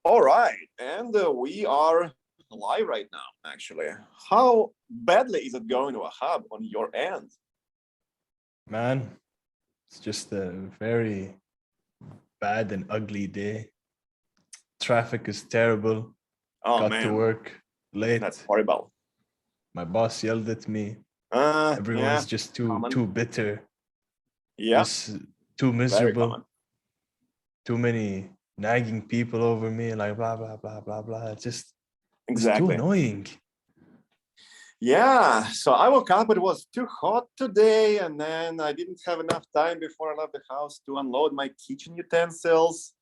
All right, and we are live right now, actually. How badly is it going to a hub on your end? Man, it's just a very bad and ugly day. Traffic is terrible. Oh Got to man, work that's late. horrible. My boss yelled at me. Yeah, Everyone's just too common. too bitter, Yeah, just too very common. miserable. Too many nagging people over me, like blah blah blah blah blah. It's too Exactly. annoying. Yeah, so I woke up, it was too hot today, and then I didn't have enough time before I left the house to unload my kitchen utensils.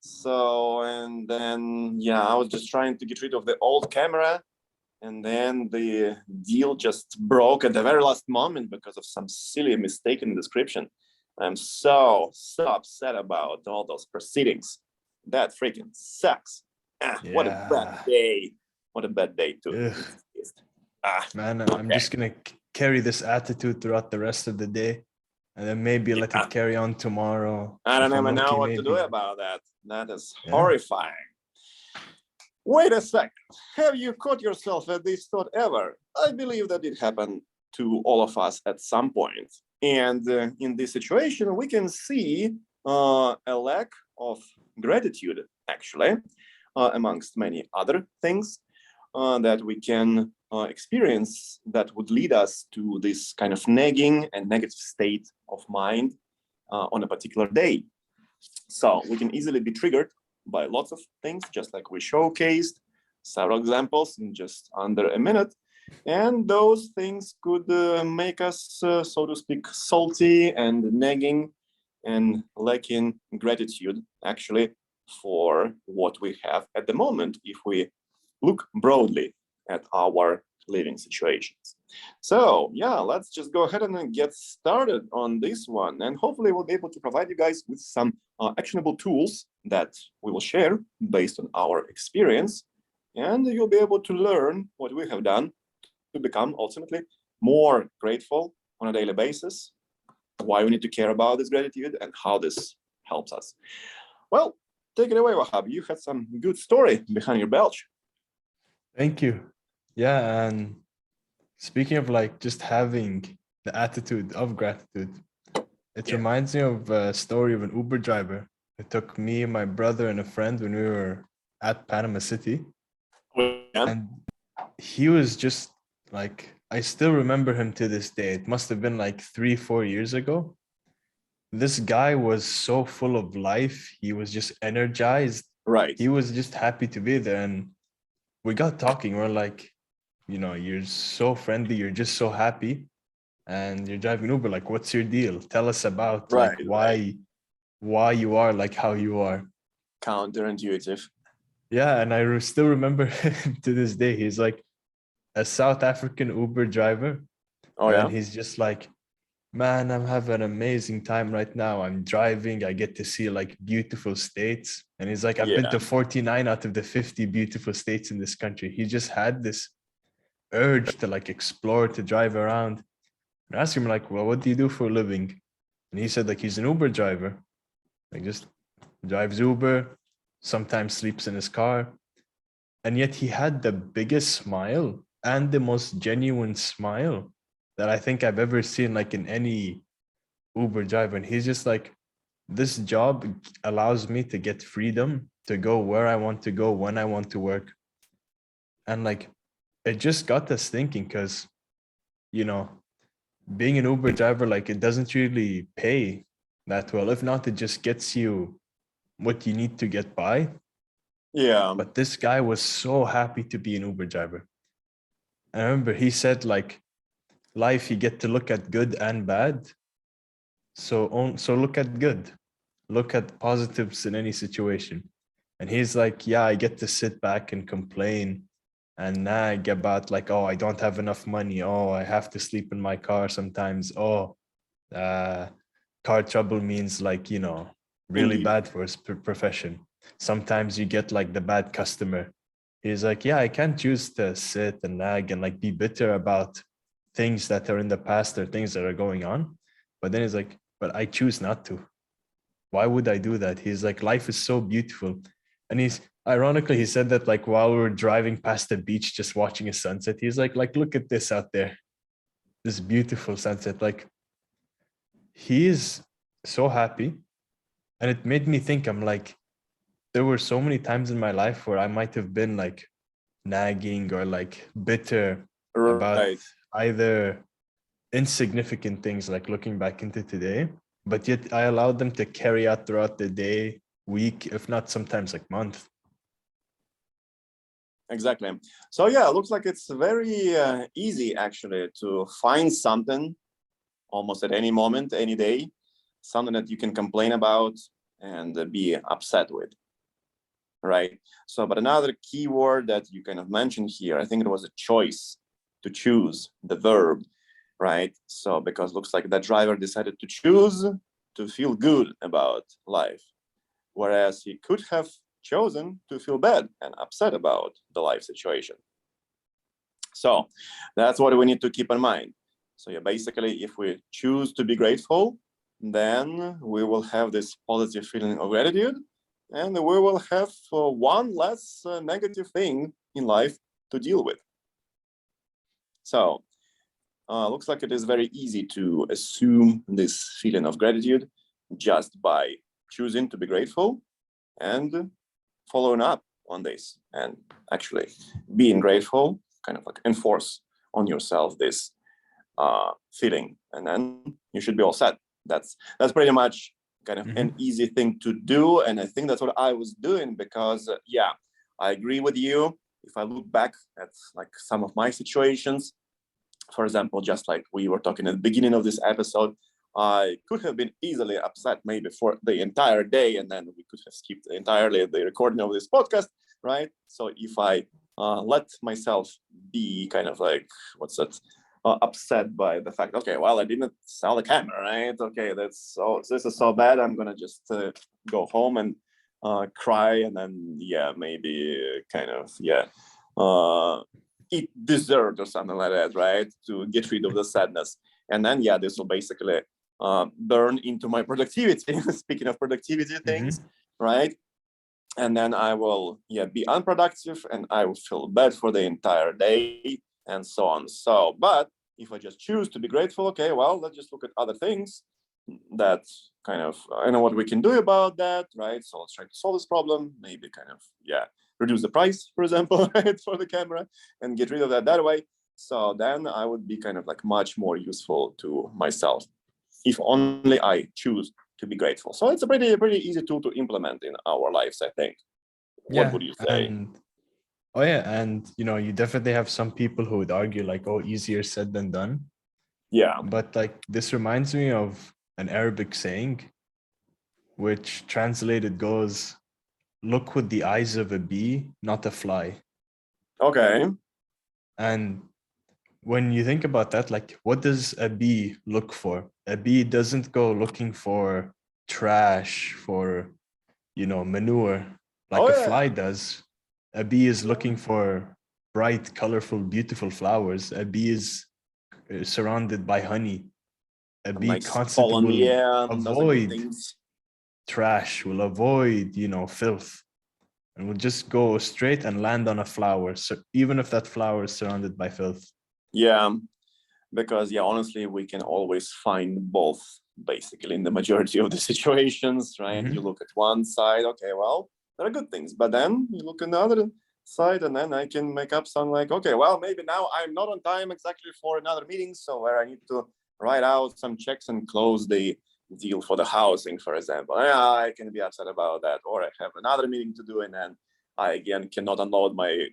So, and then, yeah, I was just trying to get rid of the old camera, and then the deal just broke at the very last moment because of some silly mistake in the description. I'm so upset about all those proceedings. That freaking sucks. What a bad Yeah. day. What a bad day to Ugh. Man, I'm okay. just gonna carry this attitude throughout the rest of the day, and then maybe let Yeah. it carry on tomorrow. I don't If I'm even know lucky, what to do maybe. about that. That is Yeah. horrifying. Wait a second. Have you caught yourself at this thought ever? I believe that it happened to all of us at some point. And in this situation, we can see a lack of gratitude, actually, amongst many other things that we can experience that would lead us to this kind of nagging and negative state of mind on a particular day. So we can easily be triggered by lots of things, just like we showcased several examples in just under a minute. And those things could make us, so to speak, salty and nagging and lacking gratitude, actually, for what we have at the moment, if we look broadly at our living situations. So yeah, let's just go ahead and get started on this one. And hopefully we'll be able to provide you guys with some actionable tools that we will share based on our experience. And you'll be able to learn what we have done to become ultimately more grateful on a daily basis, why we need to care about this gratitude and how this helps us. Well, take it away, Wahab. You had some good story behind your belt. Thank you. Yeah, and speaking of like just having the attitude of gratitude, it Yeah. reminds me of a story of an Uber driver. It took me, my brother, and a friend when we were at Panama City. Yeah. And he was just like, I still remember him to this day. It must have been like 3, 4 years ago. This guy was so full of life. He was just energized. Right. He was just happy to be there. And we got talking. We're like, you're so friendly. You're just so happy. And you're driving Uber. Like, what's your deal? Tell us about like Right. why you are like how you are. Counterintuitive. Yeah. And I still remember him to this day. He's like a South African Uber driver. Oh And yeah. he's just like, man, I'm having an amazing time right now. I'm driving. I get to see like beautiful states. And he's like, I've been Yeah. to 49 out of the 50 beautiful states in this country. He just had this urge to like explore, to drive around. And I asked him, like, well, what do you do for a living? And he said, like, he's an Uber driver. Like, just drives Uber, sometimes sleeps in his car. And yet he had the biggest smile and the most genuine smile that I think I've ever seen, like in any Uber driver. And he's just like, this job allows me to get freedom to go where I want to go, when I want to work. And like, it just got us thinking because, you know, being an Uber driver, like it doesn't really pay that well. If not, it just gets you what you need to get by. Yeah. But this guy was so happy to be an Uber driver. I remember he said, like, life you get to look at good and bad. So look at good. Look at positives in any situation. And he's like, yeah, I get to sit back and complain and nag about like, oh, I don't have enough money. Oh, I have to sleep in my car sometimes. Oh, uh, car trouble means like, really Indeed. bad for his profession. Sometimes you get like the bad customer. He's like, yeah, I can't choose to sit and nag and like be bitter about things that are in the past or things that are going on. But then he's like, but I choose not to. Why would I do that? He's like, life is so beautiful. And ironically, he said that like while we were driving past the beach, just watching a sunset, he's like, look at this out there, this beautiful sunset. Like, he is so happy. And it made me think, I'm like, there were so many times in my life where I might have been like nagging or like bitter about Right. either insignificant things, like looking back into today, but yet I allowed them to carry out throughout the day, week, if not sometimes like month. Exactly. So yeah, it looks like it's very easy actually to find something almost at any moment, any day, something that you can complain about and be upset with, right? So, but another key word that you kind of mentioned here, I think it was a choice, to choose, the verb, right? So because it looks like that driver decided to choose to feel good about life, whereas he could have chosen to feel bad and upset about the life situation. So that's what we need to keep in mind. So yeah, basically, if we choose to be grateful, then we will have this positive feeling of gratitude, and we will have one less negative thing in life to deal with. So looks like it is very easy to assume this feeling of gratitude just by choosing to be grateful and following up on this, and actually being grateful, kind of like enforce on yourself this feeling, and then you should be all set. That's pretty much kind of an easy thing to do, and I think that's what I was doing, because yeah, I agree with you. If I look back at like some of my situations, for example, just like we were talking at the beginning of this episode, I could have been easily upset maybe for the entire day, and then we could have skipped entirely the recording of this podcast, right? So if I let myself be kind of like, upset by the fact, okay, well, I didn't sell the camera, right? Okay, this is so bad. I'm gonna just go home and cry, and then yeah, maybe kind of eat dessert or something like that, right? To get rid of the sadness. And then yeah, this will basically burn into my productivity. Speaking of productivity things, right? And then I will be unproductive, and I will feel bad for the entire day, and so on. So, but if I just choose to be grateful, okay, well, let's just look at other things that kind of, I know what we can do about that, right? So let's try to solve this problem, maybe kind of, reduce the price, for example, right, for the camera, and get rid of that way. So then I would be kind of like much more useful to myself if only I choose to be grateful. So it's a pretty easy tool to implement in our lives, I think. What would you say? And you definitely have some people who would argue like, oh, easier said than done. Yeah. But like, this reminds me of an Arabic saying, which translated goes, look with the eyes of a bee, not a fly. Okay. And when you think about that, like, what does a bee look for? A bee doesn't go looking for trash, for, manure, like a fly does. A bee is looking for bright, colorful, beautiful flowers. A bee is surrounded by honey. A bee Nice constantly pollen, will those are good avoid things. trash, will avoid, filth, and will just go straight and land on a flower. So even if that flower is surrounded by filth. Yeah, because honestly, we can always find both basically in the majority of the situations, right? You look at one side, okay, well, there are good things, but then you look at the other side, and then I can make up some like, okay, well, maybe now I'm not on time exactly for another meeting, so where I need to write out some checks and close the deal for the housing, for example. I can be upset about that, or I have another meeting to do, and then I again cannot unload my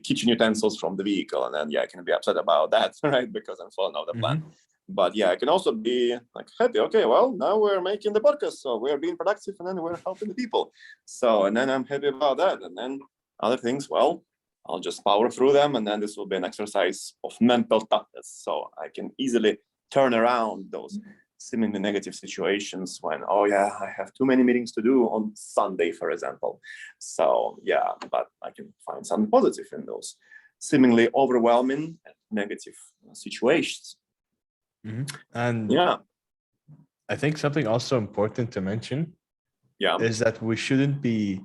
kitchen utensils from the vehicle, and then I can be upset about that, right? Because I'm following out the plan. But I can also be like happy. Okay, well, now we're making the podcast, so we're being productive, and then we're helping the people. So, and then I'm happy about that. And then other things, well, I'll just power through them, and then this will be an exercise of mental toughness. So I can easily turn around those seemingly negative situations when, I have too many meetings to do on Sunday, for example. So but I can find something positive in those seemingly overwhelming and negative situations. And I think something also important to mention is that we shouldn't be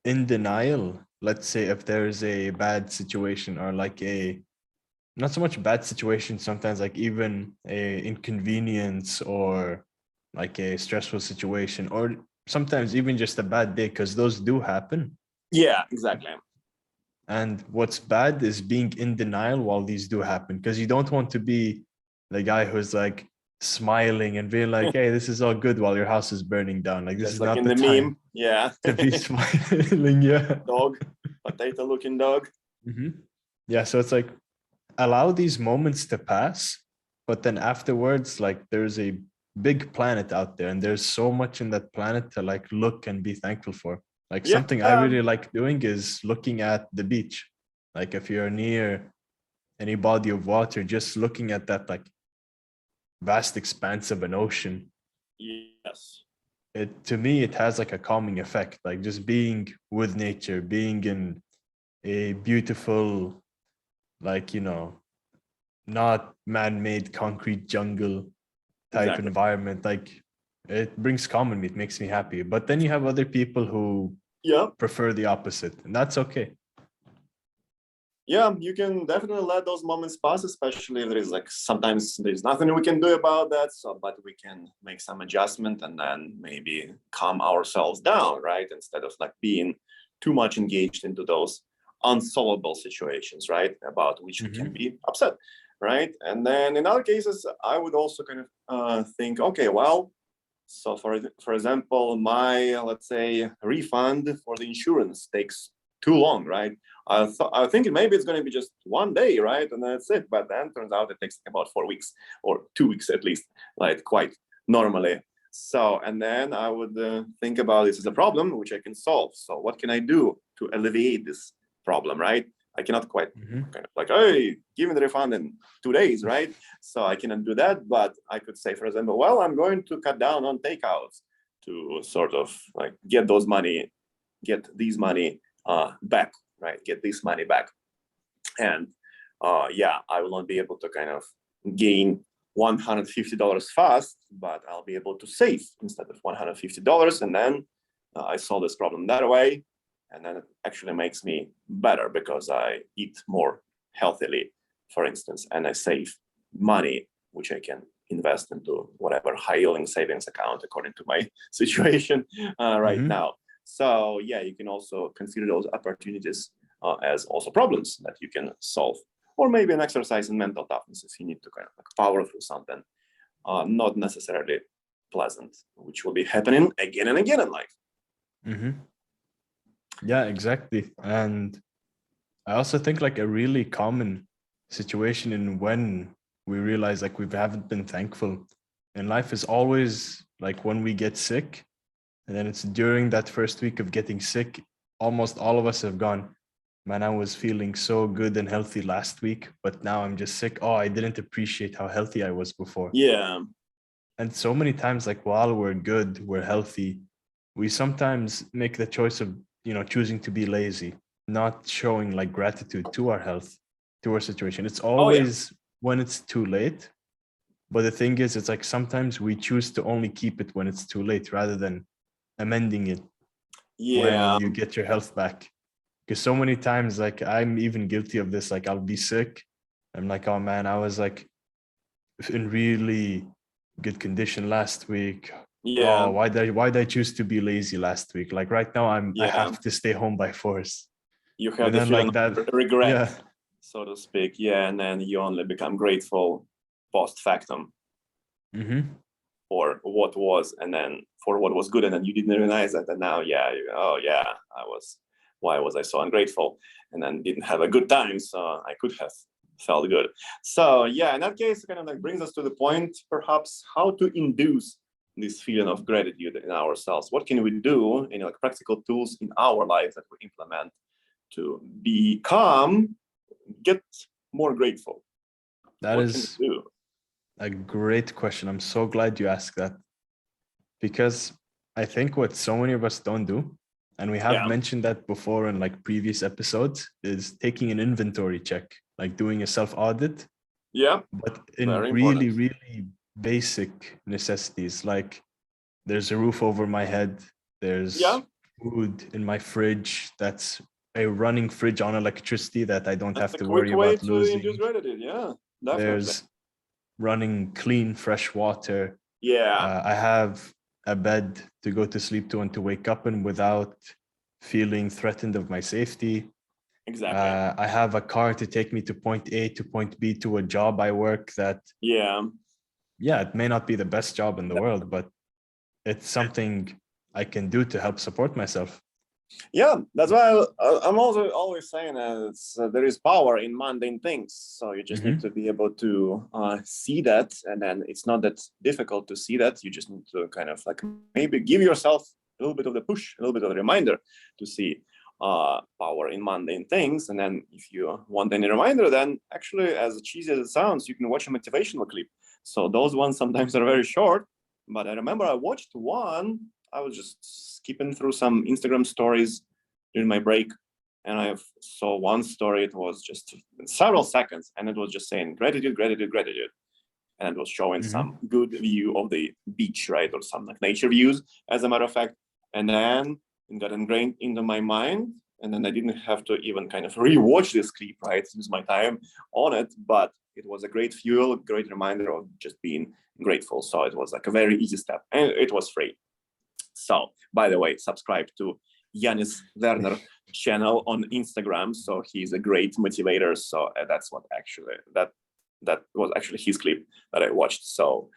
in denial. Let's say if there's a bad situation or like a not so much bad situation, sometimes like even a inconvenience or like a stressful situation or sometimes even just a bad day, because those do happen. Yeah, exactly. And what's bad is being in denial while these do happen, because you don't want to be the guy who's like smiling and being like, hey, this is all good while your house is burning down. Like, this Just is like not in the the time meme. Yeah. to be smiling. Yeah. Dog, potato looking dog. Yeah. So it's like, allow these moments to pass, but then afterwards, like, there's a big planet out there and there's so much in that planet to like look and be thankful for. Like, Yeah. something I really like doing is looking at the beach. Like, if you're near any body of water, just looking at that like vast expanse of an ocean, Yes. it, to me, it has like a calming effect. Like, just being with nature, being in a beautiful, like, not man-made concrete jungle type Exactly. environment, like, it brings calm in me, it makes me happy. But then you have other people who Yeah. prefer the opposite, and that's okay. Yeah, you can definitely let those moments pass, especially if there is like sometimes there's nothing we can do about that. So, but we can make some adjustment and then maybe calm ourselves down, right? Instead of like being too much engaged into those unsolvable situations, right? About which we can be upset, right? And then in other cases, I would also kind of think, okay, well, so for example, my, let's say, refund for the insurance takes too long, right? I think maybe it's going to be just one day, right? And that's it. But then turns out it takes about 4 weeks or 2 weeks at least, like quite normally. So, and then I would think about this as a problem which I can solve. So what can I do to alleviate this problem, right? I cannot quite kind of like, hey, give me the refund in 2 days, right? So I cannot do that. But I could say, for example, well, I'm going to cut down on takeouts to sort of like get these money back, right? Get this money back. And yeah, I will not be able to kind of gain $150 fast, but I'll be able to save instead of $150. And then I solve this problem that way. And then it actually makes me better because I eat more healthily, for instance, and I save money, which I can invest into whatever high yielding savings account according to my situation right now. So yeah, you can also consider those opportunities as also problems that you can solve, or maybe an exercise in mental toughness if you need to kind of like power through something not necessarily pleasant, which will be happening again and again in life. Yeah, exactly. And I also think like a really common situation in when we realize like we haven't been thankful in life is always like when we get sick. And then it's during that first week of getting sick, almost all of us have gone, man, I was feeling so good and healthy last week, but now I'm just sick. Oh, I didn't appreciate how healthy I was before. Yeah. And so many times, like while we're good, we're healthy, we sometimes make the choice of, choosing to be lazy, not showing like gratitude to our health, to our situation. It's always when it's too late. But the thing is, it's like sometimes we choose to only keep it when it's too late rather than amending it when you get your health back. Because so many times, like I'm even guilty of this, like I'll be sick. I'm like, oh man, I was like in really good condition last week. Oh, why did I choose to be lazy last week? Like right now I have to stay home by force. You have And the then feeling like that, of regret, yeah, so to speak. Yeah, and then you only become grateful post factum for what was, and then for what was good, and then you didn't realize that, and now why was I so ungrateful, and then didn't have a good time, so I could have felt good. So yeah, in that case, it kind of like brings us to the point, perhaps, how to induce this feeling of gratitude in ourselves. What can we do, like practical tools in our life that we implement to be calm, get more grateful? that What is can we do? a great question. I'm so glad you asked that, because I think what so many of us don't do, and we have mentioned that before in like previous episodes, is taking an inventory check, like doing a self-audit. Yeah, but in very really, important. really basic necessities, like there's a roof over my head, there's food in my fridge that's a running fridge on electricity that I don't That's have a to quick worry way about to induce losing. gratitude. Yeah, definitely. There's running clean, fresh water. Yeah, I have a bed to go to sleep to and to wake up in without feeling threatened of my safety. exactly. I have a car to take me to point A to point B to a job I work that, Yeah. yeah, it may not be the best job in the world, but it's something I can do to help support myself. Yeah, that's why I'm also always saying there is power in mundane things. So you just need to be able to see that, and then it's not that difficult to see that. You just need to kind of like maybe give yourself a little bit of the push, a little bit of a reminder to see power in mundane things. And then if you want any reminder, then actually, as cheesy as it sounds, you can watch a motivational clip. So those ones sometimes are very short, but I remember I watched one. I was just skipping through some Instagram stories during my break, and I saw one story. It was just several seconds, and it was just saying gratitude, gratitude, gratitude, and it was showing some good view of the beach, right, or some like nature views, as a matter of fact. And then it got ingrained into my mind, and then I didn't have to even kind of rewatch this clip, right, use my time on it, but it was a great fuel, great reminder of just being grateful. So it was like a very easy step, and it was free. So, by the way, subscribe to Yanis Werner channel on Instagram. So he's a great motivator. So that's what actually that was actually his clip that I watched. So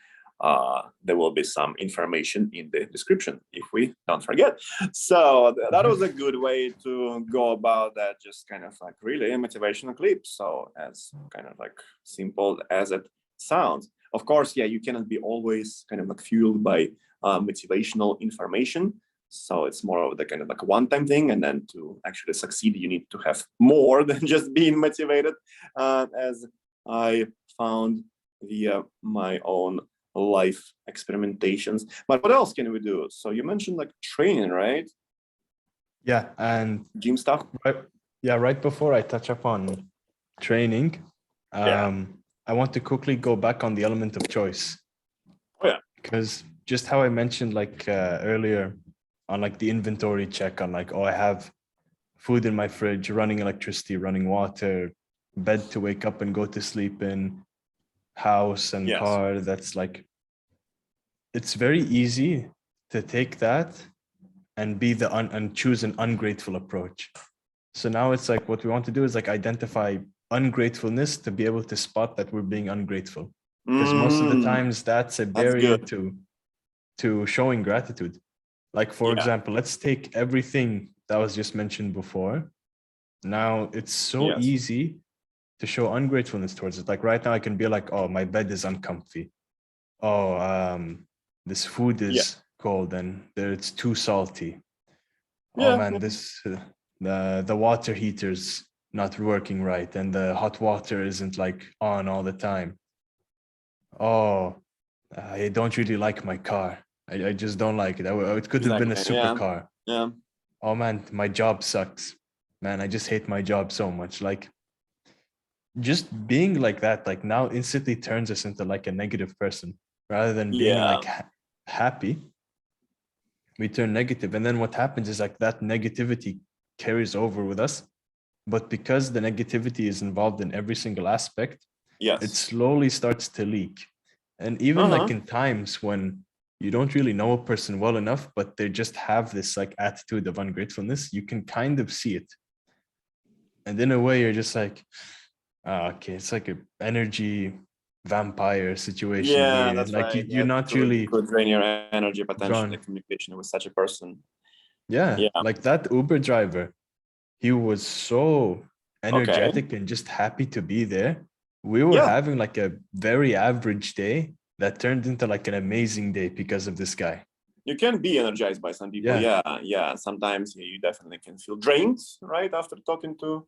there will be some information in the description if we don't forget. So that was a good way to go about that. Just kind of like really a motivational clip. So as kind of like simple as it sounds. Of course, yeah, you cannot be always kind of like fueled by motivational information. So it's more of the kind of like a one-time thing. And then to actually succeed, you need to have more than just being motivated, as I found via my own life experimentations. But what else can we do? So you mentioned like training, right? Yeah, and Gym stuff. right before I touch upon training, Yeah. I want to quickly go back on the element of choice. Oh yeah. Because just how I mentioned like earlier on like the inventory check on like, oh, I have food in my fridge, running electricity, running water, bed to wake up and go to sleep in, house and Yes. car. That's like, it's very easy to take that and be and choose an ungrateful approach. So now it's like what we want to do is like identify ungratefulness to be able to spot that we're being ungrateful. Because most of the times that's a barrier to showing gratitude. Like, for example, let's take everything that was just mentioned before. Now it's so easy to show ungratefulness towards it. Like right now I can be like, oh, my bed is uncomfy. Oh, this food is cold and it's too salty. Oh man, this the water heater's not working right and the hot water isn't like on all the time. Oh, I don't really like my car. I just don't like it. It could have been a supercar. Yeah. Oh man, my job sucks. Man, I just hate my job so much. Like just being like that, like now instantly turns us into like a negative person rather than being like happy. We turn negative, and then what happens is like that negativity carries over with us. But because the negativity is involved in every single aspect, it slowly starts to leak. And even like in times when you don't really know a person well enough, but they just have this like attitude of ungratefulness, you can kind of see it. And in a way, you're just like, oh, okay, it's like an energy vampire situation here. That's like right. you're not really could drain your energy potentially, drawn. communication with such a person. Yeah, like that Uber driver, he was so energetic and just happy to be there. We were having like a very average day that turned into like an amazing day because of this guy. You can be energized by some people. Yeah. Sometimes you definitely can feel drained, right, after talking to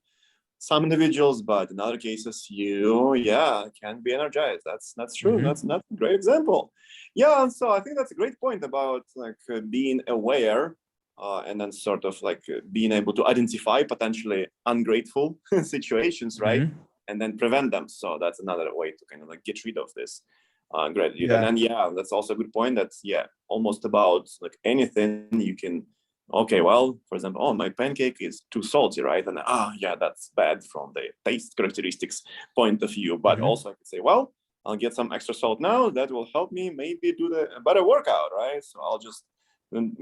some individuals, but in other cases you can be energized. That's true. That's a great example. So I think that's a great point about like being aware, and then sort of like being able to identify potentially ungrateful situations, right, and then prevent them. So that's another way to kind of like get rid of this gratitude. And then that's also a good point. That's almost about like anything you can okay, well, for example, oh, my pancake is too salty, right? And yeah, that's bad from the taste characteristics point of view. But also I could say, well, I'll get some extra salt now. That will help me maybe do the better workout, right? So I'll just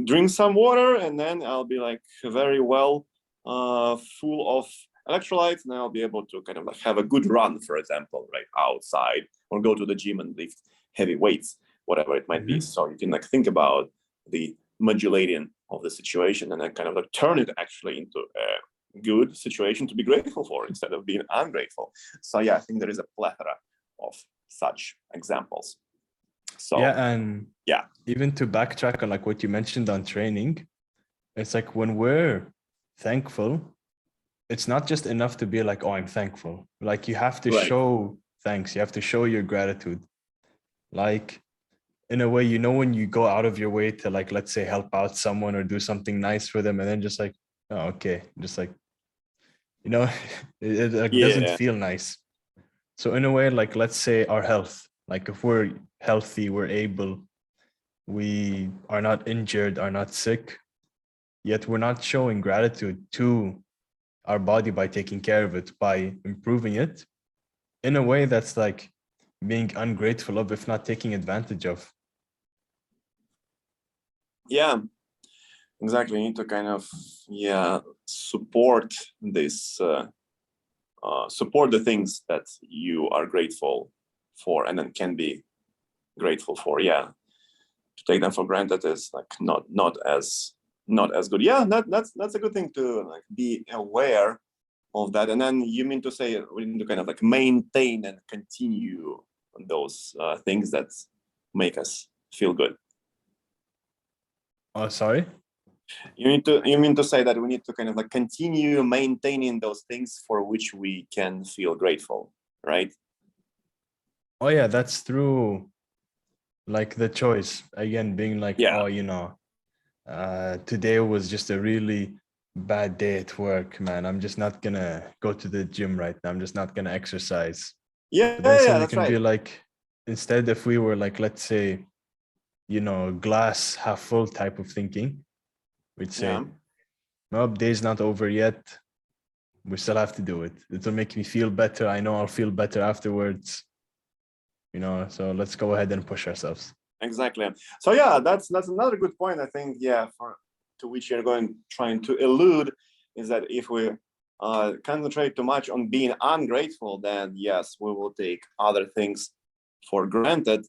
drink some water, and then I'll be like very well full of electrolytes, and I'll be able to kind of like have a good run, for example, right, outside, or go to the gym and lift heavy weights, whatever it might be. So you can like think about the modulating of the situation and then kind of like turn it actually into a good situation to be grateful for instead of being ungrateful. So yeah, I think there is a plethora of such examples. So yeah, and yeah, even to backtrack on like what you mentioned on training, it's like when we're thankful, it's not just enough to be like, oh, I'm thankful. Like you have to right. show thanks. You have to show your gratitude. Like in a way, you know, when you go out of your way to like, let's say, help out someone or do something nice for them, and then just like, oh, okay, just like, you know, it like doesn't Yeah, feel nice. So in a way, like let's say our health, like if we're healthy, we're able, we are not injured, are not sick, yet we're not showing gratitude to our body by taking care of it, by improving it in a way that's like being ungrateful of, if not taking advantage of. yeah, exactly. You need to kind of support this support the things that you are grateful for and then can be grateful for. Yeah, to take them for granted is like not as good. Yeah, that's a good thing to like be aware of that. And then you mean to say we need to kind of like maintain and continue those things that make us feel good. Oh, sorry. You mean to say that we need to kind of like continue maintaining those things for which we can feel grateful, right? Oh yeah, that's through like the choice again, being like, Yeah. oh, you know, today was just a really bad day at work, man. I'm just not gonna go to the gym right now. I'm just not gonna exercise. Yeah, But then instead it that's can be right. like, instead if we were like, let's say, you know, glass half full type of thinking, we'd say, Yeah. no, day's not over yet. We still have to do it. It'll make me feel better. I know I'll feel better afterwards. You know, so let's go ahead and push ourselves. Exactly. So yeah, that's another good point. I think to which you're trying to allude is that if we concentrate too much on being ungrateful, then yes, we will take other things for granted,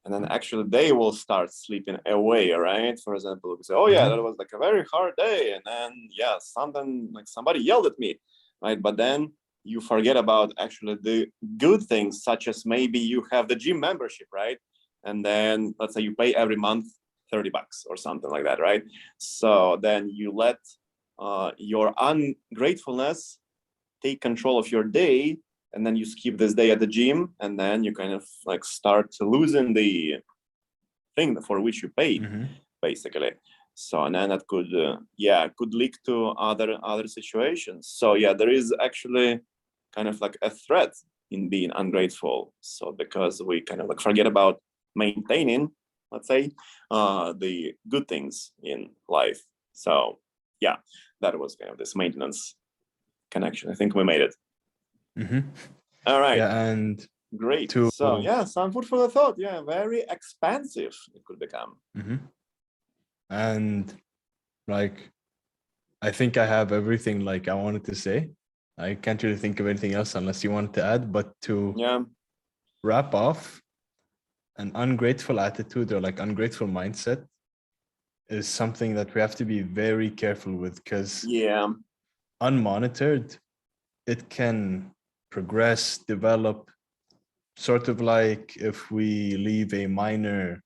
and then actually they will start slipping away, right? For example, we say, oh yeah, that was like a very hard day, and then yeah, something like somebody yelled at me, right? But then you forget about actually the good things, such as maybe you have the gym membership, right? And then let's say you pay every month $30 or something like that, right? So then you let your ungratefulness take control of your day, and then you skip this day at the gym, and then you kind of like start losing the thing for which you paid, basically. So and then that could could lead to other situations. So yeah, there is actually kind of like a threat in being ungrateful. So because we kind of like forget about maintaining, let's say, the good things in life. So yeah, that was kind of this maintenance connection. I think we made it. All right. Yeah, and great. So yeah, some food for the thought. Yeah, very expansive it could become. And like, I think I have everything like I wanted to say. I can't really think of anything else unless you wanted to add, but to wrap off, an ungrateful attitude or like ungrateful mindset is something that we have to be very careful with, because unmonitored, it can progress, develop, sort of like if we leave a minor,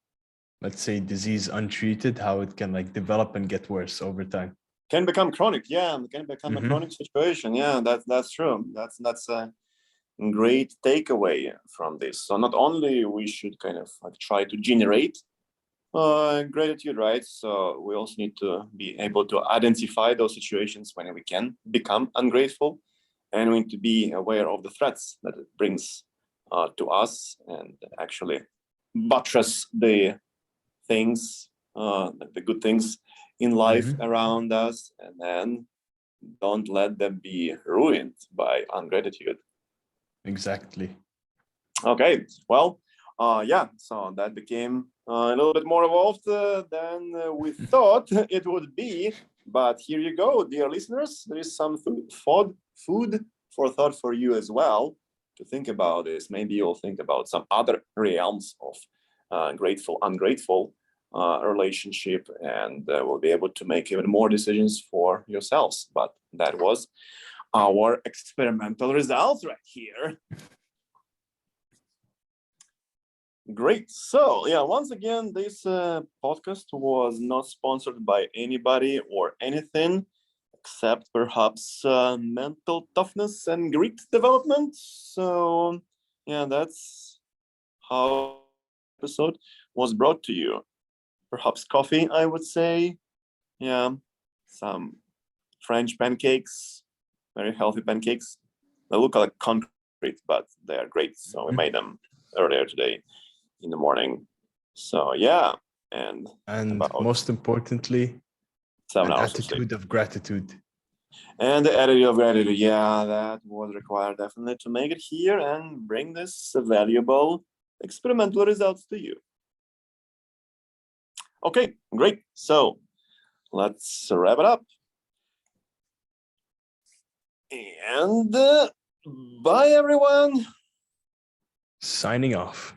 let's say, disease untreated, how it can like develop and get worse over time. Can become chronic. Yeah, can become a chronic situation. Yeah, that's true. That's a great takeaway from this. So not only we should kind of like try to generate gratitude, right? So we also need to be able to identify those situations when we can become ungrateful, and we need to be aware of the threats that it brings to us, and actually buttress the things, the good things in life around us, and then don't let them be ruined by ingratitude. Exactly. Okay, well, yeah, so that became a little bit more evolved than we thought it would be. But here you go, dear listeners. There is some food for thought for you as well to think about this. Maybe you'll think about some other realms of grateful, ungrateful relationship, and will be able to make even more decisions for yourselves. But that was our experimental results right here. Great. So yeah, once again, this podcast was not sponsored by anybody or anything except perhaps mental toughness and grit development. So yeah, that's how the episode was brought to you. Perhaps coffee, I would say. Yeah, some French pancakes, very healthy pancakes. They look like concrete, but they are great. So we made them earlier today in the morning. So yeah, and most importantly, an attitude of gratitude. And the attitude of gratitude, yeah, that was required definitely to make it here and bring this valuable experimental results to you. Okay, great. So let's wrap it up. And bye, everyone. Signing off.